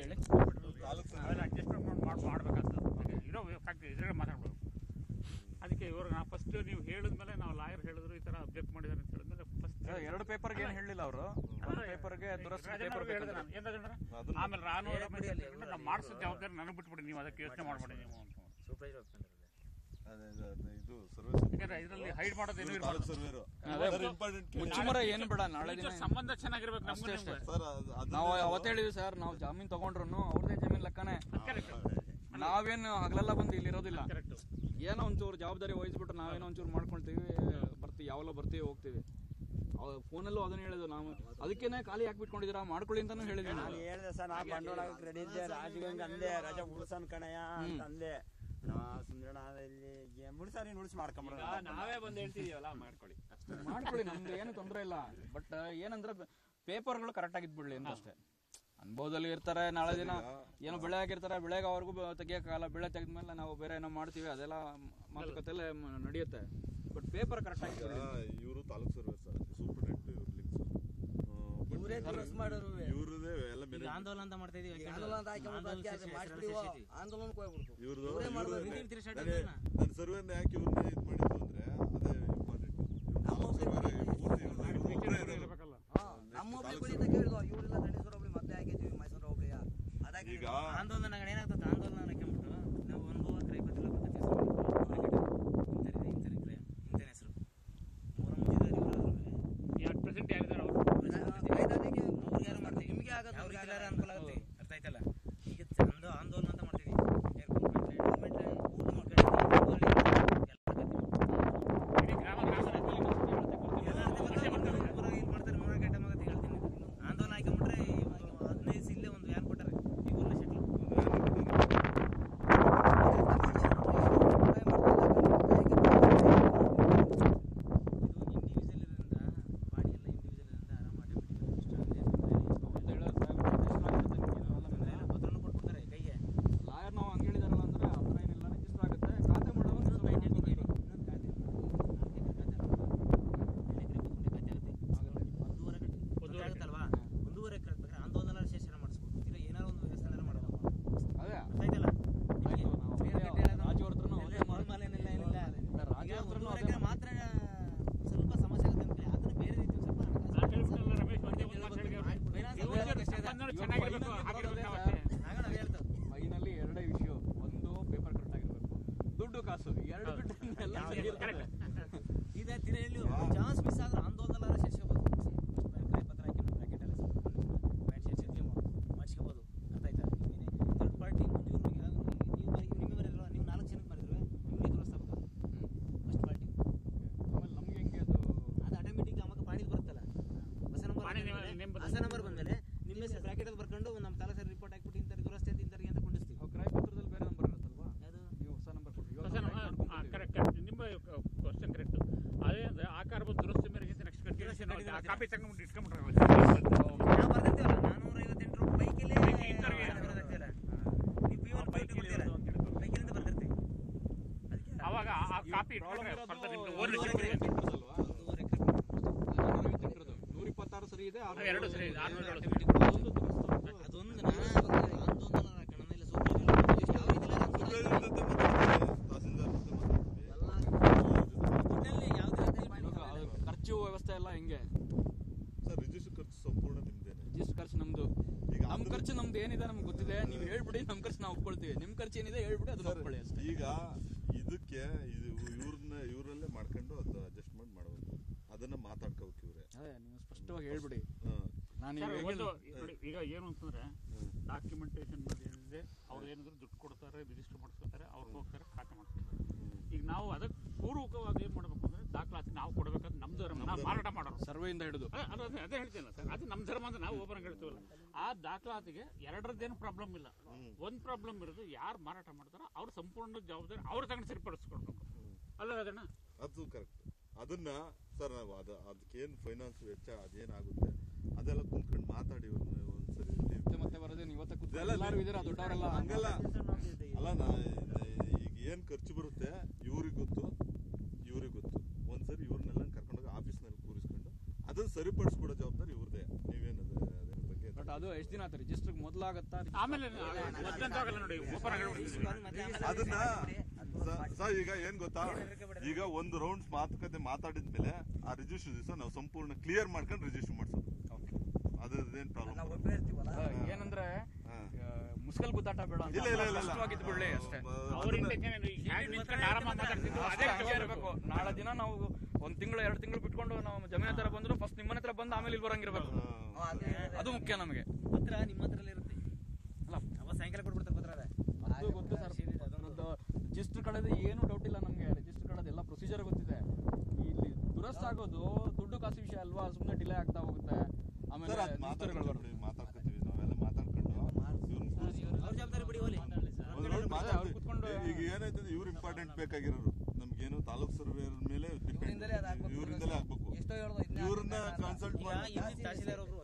ಹೇಳಿ. ಅವೆಲ್ಲ ಅಡ್ಜಸ್ಟ್ಮೆಂಟ್ ಮಾಡಬೇಕಾಗ್ತದೆ. ಇರೋ ಫ್ಯಾಕ್ಟ್ರಿ ಇದ್ರಾಗ ಮಾತಾಡ್ಬೇಕು. ಅದಕ್ಕೆ ಇವ್ರಿಗೆ ನಾವು ಫಸ್ಟ್ ನೀವು ಹೇಳಿದ್ಮೇಲೆ ನಾವು ಲಾಯರ್ ಹೇಳಿದ್ರು ಈ ಥರ ಅಬ್ಜೆಕ್ಟ್ ಮಾಡಿದಾರೆ ಅಂತ ಹೇಳಿದ್ಮೇಲೆ ಫಸ್ಟ್ 2 ಪೇಪರ್ಗೆ ಏನು ಹೇಳಿಲ್ಲ ಅವರು. ಪೇಪರ್ಗೆ ಆಮೇಲೆ ನಾವು ಮಾಡಿಸೋ ಜವಾಬ್ದಾರಿ ನನಗೆ ಬಿಟ್ಬಿಡಿ, ನೀವು ಅದಕ್ಕೆ ಯೋಚನೆ ಮಾಡಬೇಡಿ ನೀವು ಅಂತ. ಇದರಲ್ಲಿ ಹೈಡ್ ಮಾಡೋದೇನು ಮುಚ್ಚುಮರ ಏನು ಬೇಡ. ನಾಳೆ ಸಂಬಂಧ ಚೆನ್ನಾಗಿರ್ಬೇಕು. ನಾವು ಅವತ್ತು ಹೇಳಿದ್ವಿ ಸರ್, ನಾವು ಜಾಮೀನು ತಗೊಂಡ್ರು ಅವ್ರದೇ ಜಮೀನ್ ಲೆಕ್ಕನೇ. ನಾವೇನು ಹಗಲೆಲ್ಲ ಬಂದು ಇಲ್ಲಿ ಇರೋದಿಲ್ಲ. ಏನೋ ಒಂಚೂರು ಜವಾಬ್ದಾರಿ ವಹಿಸ್ಬಿಟ್ರೆ ನಾವೇನೋ ಒಂಚೂರು ಮಾಡ್ಕೊಳ್ತೀವಿ, ಬರ್ತೀವಿ, ಯಾವಲ್ಲ ಬರ್ತೀವಿ ಹೋಗ್ತೀವಿ. ಫೋನಲ್ಲೂ ಅದನ್ನ ಹೇಳಿದ್ವಿ ನಾವು. ಅದಕ್ಕೇನೆ ಖಾಲಿ ಹಾಕ್ಬಿಟ್ಕೊಂಡಿದ್ದೀರಾ ಮಾಡ್ಕೊಳ್ಳಿ ಅಂತಾನು ಹೇಳಿದ್ವಿ. ನಾನು ಹೇಳಿದೆ ಸರ್, ನಾ ಬಂಡವಾಳ ರೆಡಿ ಇದ್ದೆ, ರಾಜಗಂಗ ಅಂದೆ, ರಜಾ ಉಳ್ಸನ್ ಕಣಯ್ಯ ಅಂತ ಅಂದೆ. ಸುಂದರಣ್ಣ ಇಲ್ಲಿ ಮುಳ್ಸಾರಿ ಉಳಿಸಿ ಮಾಡ್ಕೊಂಬಿಡೋಣ, ನಾವೇ ಬಂದು ಹೇಳ್ತಿದೀವಲ್ಲ, ಮಾಡ್ಕೊಳ್ಳಿ ನಮ್ದು ಏನು ತೊಂದರೆ ಇಲ್ಲ. ಬಟ್ ಏನಂದ್ರೆ ಪೇಪರ್ಗಳು ಕರೆಕ್ಟ್ ಆಗಿದ್ಬಿಡ್ಲಿ ಅಂತ ಅಷ್ಟೇ. ಅನುಭವದಲ್ಲಿ ಇರ್ತಾರೆ, ನಾಳೆ ದಿನ ಏನೋ ಬೆಳೆ ಆಗಿರ್ತಾರೆ, ಬೆಳೆಗೆ ಅವ್ರಿಗೂ ತೆಗಿಯೋಕ್ಕಾಗಲ್ಲ. ಬೆಳೆ ತೆಗೆದ್ಮೇಲೆ ನಾವು ಬೇರೆ ಏನೋ ಮಾಡ್ತೀವಿ, ಅದೆಲ್ಲ ಮಾತುಕತೆ ನಡೆಯುತ್ತೆ. ಬಟ್ ಪೇಪರ್ ಕರೆಕ್ಟ್ ಆಗಿರ್ತಾರೆ. ಇವರು ತಾಲೂಕ್ ಸರ್ವೇರ್ ಸರ್, ಸೂಪರ್ಡೆಂಟ್ ಇವ್ರದೇ ಎಲ್ಲ ಆಂದೋಲನ ಅಂತ ಮಾಡ್ತಾ ಇದೀವಿ. ನನ್ನ ಸರ್ವೇನ ಯಾಕೆ ಇವ್ರನ್ನೇ ಇದು ಮಾಡಿದ್ರು ಅಂದ್ರೆ ಅದೇ ಈಗ ಆಂದೋಲನ ಏನಾಗ್ತದೆ, ಆಂದೋಲನ ಹಾಕೊಂಡ್ಬಿಟ್ಟು ನಾವು 1 ಎಕರೆ 20 ಇಂಥ ಹೆಸರು ಪ್ರೆಸೆಂಟ್ ಯಾರಿದ್ದಾರೆ ಅವರು ನಿಮ್ಗೆ ಆಗುತ್ತೆ, ಅವ್ರಿಗೆ ಅನುಕೂಲ ಆಗುತ್ತೆ. ಅರ್ಥ ಆಯ್ತಲ್ಲ? ಈಗ ಒಂದು ಆಂದೋಲನ ಅಂತ ಮಾಡ್ತೀವಿ. ಆಂದೋಲನ ಹಾಕೊಂಡ್ಬಿಟ್ರೆ 15 ಇಲ್ಲೇ ಒಂದು ವ್ಯಾನ್ ಕೊಟ್ಟಾರೆ. ಈಗ 1 ಲಕ್ಷ ಫೈನಲಿ 2 ವಿಷಯ. ಒಂದು ಪೇಪರ್ ಕರೆಕ್ಟ್ ಆಗಿರ್ಬೇಕು, ದುಡ್ಡು ಕಾಸು 2 ಬಿಟ್ಟು ಇದೆ. ತಿರುಗಿ ಚಾನ್ಸ್ ಮಿಸ್ ಆದ್ರೆ ಆಂದೋಲನ ಸೇರಿಸ್ಕೋಬಹುದು. ಪತ್ರ ಹಾಕಿ ಬ್ರಾಕೆಟ್ ಎಲ್ಲ ಮಾಡಿಸ್ಕೋಬಹುದು. ಅರ್ಥ ಆಯ್ತಾ? ಥರ್ಡ್ ಪಾರ್ಟಿ ನೀವು ಬರಲ್ಲ, ನೀವು 4 ಜನಕ್ಕೆ ಮಾಡಿದ್ರೆ ನಿಮಗೆ ತೋರಿಸ್ತಾ ಫಸ್ಟ್ ಪಾರ್ಟಿ. ಆಮೇಲೆ ನಮ್ಗೆ ಹೆಂಗೆ ಅದು ಆಟೋಮೆಟಿಕ್ ಅವಾಗ ಪಾಣಿದು ಬರುತ್ತಲ್ಲ, ಹೊಸ ನಂಬರ್ ಬಂದಮೇಲೆ ನಿಮ್ಮ ಹೆಸರು ಬ್ರಾಕೆಟಲ್ಲಿ ಬರ್ಕೊಂಡು ನಮ್ಮ ತಾಲೂಕು ರಿಪೋರ್ಟ್ ಹಾಕ್ಬಿಟ್ಟು ಇಂಥವ್ರಿಗೆ ದುರಸ್ತಿ ಅಂತ ಇಂಥವ್ರಿಗೆ ಅಂತ ಕೊಂಡಿಸ್ತೀವಿ. ಕ್ರಯ ಪತ್ರದಲ್ಲಿ ಬೇರೆ ನಂಬರ್ ಇರುತ್ತಲ್ವಾ, ಅದು ನೀವು ಹೊಸ ನಂಬರ್ ಕರೆಕ್ಟ್. ನಿಮ್ಮ ಕ್ವಶನ್ ಕರೆಕ್ಟ್. ಅದೇ ಅಂದ್ರೆ ಆಕಾರ ಬಂದು ದುರಸ್ತಿ ಮೇರೆಗೆ ನೆಕ್ಸ್ಟ್ ಕಂಟಿನ್ಯೂಷನ್ ಕಾಪಿ ತಗೊಂಡ್ಬಿಟ್ಟು ಇಟ್ಕೊಂಡ್ಬಿಟ್ರೆ ನಾವು ಬರ್ದಿರ್ತೀವಲ್ಲ 458 ರೂಪಾಯಿ ಬೈಕಲ್ಲೇ ಬರ್ದಿರ್ತೀವಲ್ಲ, ನೀವು ಪ್ಯೂರ್ ಬೈಕಿನಿಂದ ಬರ್ದಿರ್ತೀವಿ. ಅವಾಗ ಆ ಕಾಪಿ ಇಟ್ಕೊಂಡ್ರೆ ಸ್ವಲ್ಪ ನಿಮ್ಗೆ 126 ಸರಿ ಇದೆ, 2 ಸರಿ ಇದೆ, 600 ಅದೊಂದು ಆಂದೋಲನ ಹಾಕೋಣ ಇಲ್ಲ ಸೂಪರ್ ಖರ್ಚು ವ್ಯವಸ್ಥೆ ಎಲ್ಲ ಹೆಂಗೆ ಸರ್? ರಿಜಿಸ್ಟರ್ ಖರ್ಚು ಸಂಪೂರ್ಣ ನಿಮ್ದೇನೆ. ರಿಜಿಸ್ಟರ್ ಖರ್ಚು ನಮ್ದು. ನಮ್ ಖರ್ಚು ನಮ್ದು ಏನಿದೆ ನಮ್ಗೆ ಗೊತ್ತಿದೆ. ನೀವು ಹೇಳ್ಬಿಡಿ, ನಮ್ ಖರ್ಚು ನಾವು ಒಪ್ಕೊಳ್ತೀವಿ. ನಿಮ್ ಖರ್ಚು ಏನಿದೆ ಹೇಳ್ಬಿಡಿ, ಅದನ್ನ ಒಪ್ಕೊಳ್ಳಿ ಅಷ್ಟೇ. ಈಗ ಇದಕ್ಕೆ ಇವರಲ್ಲೇ ಮಾಡ್ಕೊಂಡು ಅದು ಅಡ್ಜಸ್ಟ್ಮೆಂಟ್ ಮಾಡಬೇಕು, ಅದನ್ನ ಮಾತಾಡ್ಕೋಬೇಕು ಇವ್ರೆ. ಅದೇ ನೀವು ಸ್ಪಷ್ಟವಾಗಿ ಹೇಳ್ಬಿಡಿ. ನಾನು ಈಗ ಏನು ಅಂತಂದ್ರೆ ಡಾಕ್ಯುಮೆಂಟೇಶನ್ ಏನಿದೆ, ಅವ್ರು ಏನಿದ್ರು ದುಡ್ಡು ಕೊಡ್ತಾರೆ, ರಿಜಿಸ್ಟರ್ ಮಾಡಿಸ್ಕೊತಾರೆ, ಅವ್ರು ಹೋಗ್ತಾರೆ, ಖಾತೆ ಮಾಡಿಸ್ತಾರೆ. ಈಗ ನಾವು ಅದಕ್ಕೆ ಪೂರ್ವಕವಾಗಿ ಏನ್ ಮಾಡ್ಬೇಕು ಅಂದ್ರೆ ದಾಖಲಾತಿ ನಾವು ಕೊಡ್ಬೇಕಂದ್ರೆ ನಮ್ ಧರ್ಮ, ನಾವು ಮಾರಾಟ ಮಾಡೋರು ಸರ್ವೆಯಿಂದ ಹಿಡಿದು ಅದೇ ಹೇಳ್ತೀನಲ್ಲ ಸರ್, ಅದು ನಮ್ ಧರ್ಮ ಅಂತ ನಾವು ಒಬ್ಬರಂಗೆ ಹೇಳ್ತೀವಲ್ಲ. ಆ ದಾಖಲಾತಿಗೆ 2ರದ್ದೇನು ಪ್ರಾಬ್ಲಮ್ ಇಲ್ಲ. ಒಂದ್ ಪ್ರಾಬ್ಲಮ್ ಇರೋದು ಯಾರು ಮಾರಾಟ ಮಾಡ್ತಾರೋ ಅವ್ರು ಸಂಪೂರ್ಣ ಜವಾಬ್ದಾರಿ ಅವ್ರ ತಗೊಂಡು ಸರಿಪಡಿಸ್ಕೊಡ್ಬೇಕು. ಅಲ್ಲ ಅದನ್ನ ಅದು ಕರೆಕ್ಟ್. ಅದನ್ನ ಸರ್ ನಾವು ಅದಕ್ಕೇನು ಫೈನಾನ್ಸ್ ವೆಚ್ಚ ಅದೇನಾಗುತ್ತೆ ಅದೆಲ್ಲ ಕುಂತ್ಕೊಂಡು ಮಾತಾಡಿ ಒಂದ್ಸರಿ ಮತ್ತೆ ಬರೋದೇನು ಇವತ್ತು ದೊಡ್ಡವರೆಲ್ಲ ಹಂಗಲ್ಲ. ಅಲ್ಲ ಈಗ ಏನ್ ಖರ್ಚು ಬರುತ್ತೆ ಇವ್ರಿಗೆ ಗೊತ್ತು. ಒಂದ್ಸರಿ ಇವ್ರನ್ನೆಲ್ಲ ಕರ್ಕೊಂಡೋಗಿ ಆಫೀಸ್ನಲ್ಲಿ ಕೂರಿಸ್ಕೊಂಡು ಅದನ್ನ ಸರಿಪಡಿಸ್ಕೊಡೋ ಜವಾಬ್ದಾರಿ ಇವ್ರದೇ. ನೀವೇನದು ಅದ್ರ ಬಗ್ಗೆ ಬಟ್ ಅದು ಎಷ್ಟು ದಿನ ಆಯ್ತು ರಿಜಿಸ್ಟರ್ ನಮಗೆ ಮೊದಲಾಗತ್ತಾ ಆಮೇಲೆ ಒತ್ತಂತವಾಗಲ್ಲ ನೋಡಿ ಓಪನ್ ಆಗಿಬಿಡ್ತೀವಿ. ಅದನ್ನ ಸರ್ ಈಗ ಏನ್ ಗೊತ್ತಾ, ಈಗ ಒಂದು ರೌಂಡ್ಸ್ ಮಾತುಕತೆ ಮಾತಾಡಿದ್ಮೇಲೆ ಆ ರಿಜಿಸ್ಟ್ರೇಷನ್ ದಿವಸ ನಾವು ಸಂಪೂರ್ಣ ಕ್ಲಿಯರ್ ಮಾಡ್ಕೊಂಡು ರಿಜಿಸ್ಟರ್ ಮಾಡ್ಸೋದು. ಅದೇನ್ ಪ್ರಾಬ್ಲಮ್ ಏನಂದ್ರೆ ಮುಸ್ಕಲ್ ಗುದ್ದಾಟ ಬೇಡ ಅಂತ ಇಲ್ಲ ಸ್ಪಷ್ಟವಾಗಿದ್ಬಿಡ್ಲಿ ಅಷ್ಟೇ. ಅವ್ರ intention ಏನು? ಹ್ಯಾಂಗ್ ನಿಂತ್ಕೊಂಡು ಆರಾಮಾಗಿ ಮಾತಾಡ್ತಿದ್ವು, ಅದೇ ಹಂಗೆ ಇರ್ಬೇಕು. ನಾಳೆ ದಿನ ನಾವು 1 ತಿಂಗಳು 2 ತಿಂಗಳು ಬಿಟ್ಕೊಂಡು ನಾವು ಜಮೀನ್ ಹತ್ರ ಬಂದ್ರು ಫಸ್ಟ್ ನಿಮ್ಮನೆ ಹತ್ರ ಬಂದು ಆಮೇಲೆ ಇಲ್ಲಿ ಬರಂಗಿರ್ಬೇಕು. ಅದು ಮುಖ್ಯ ನಮಗೆ. ಪತ್ರ ನಿಮ್ಮ ಹತ್ರಲ್ಲೇ ಇರುತ್ತೆ ಅಲ್ಲ ಅವ ಸಾಯಂಕಾಲ ಕೊಟ್ಬಿಡ್ತಾರೆ ಪತ್ರ ಅದು ಗೊತ್ತು ಸರ್. ರಿಜಿಸ್ಟರ್ ಕಳೆದು ಏನು ಡೌಟ್ ಇಲ್ಲ ನಮಗೆ. ರಿಜಿಸ್ಟರ್ ಕಳೆದ ಎಲ್ಲ ಪ್ರೊಸೀಜರ್ ಗೊತ್ತಿದೆ. ಇಲ್ಲಿ ದುರಸ್ತಿ ಆಗೋದು ದುಡ್ಡು ಕಾಸು ವಿಷಯ ಅಲ್ವಾ, ಸುಮ್ಮನೆ ಡಿಲೇ ಆಗ್ತಾ ಹೋಗುತ್ತೆ. ಆಮೇಲೆ ಮಾತಾಡ್ಕೊತೀವಿ ನಾವೆಲ್ಲ ಮಾತಾಡ್ಕೊಂಡು ಅವ್ರ ಜವಾಬ್ದಾರಿ ಬಿಡಿ ಹೋಲಿ. ಈಗ ಏನಾಯ್ತಂದ್ರೆ ಇವ್ರು ಇಂಪಾರ್ಟೆಂಟ್ ಬೇಕಾಗಿರೋರು ನಮ್ಗೇನು ತಾಲೂಕ್ ಸರ್ವೇರ್ ಮೇಲೆ ಡಿಪೆಂಡ್, ಇವರಿಂದಲೇ ಆಗ್ಬೇಕು. ಇವ್ರನ್ನ ಕನ್ಸಲ್ಟ್ ಮಾಡಿ ತಹಸೀಲ್ದಾರ್ ಒಬ್ರು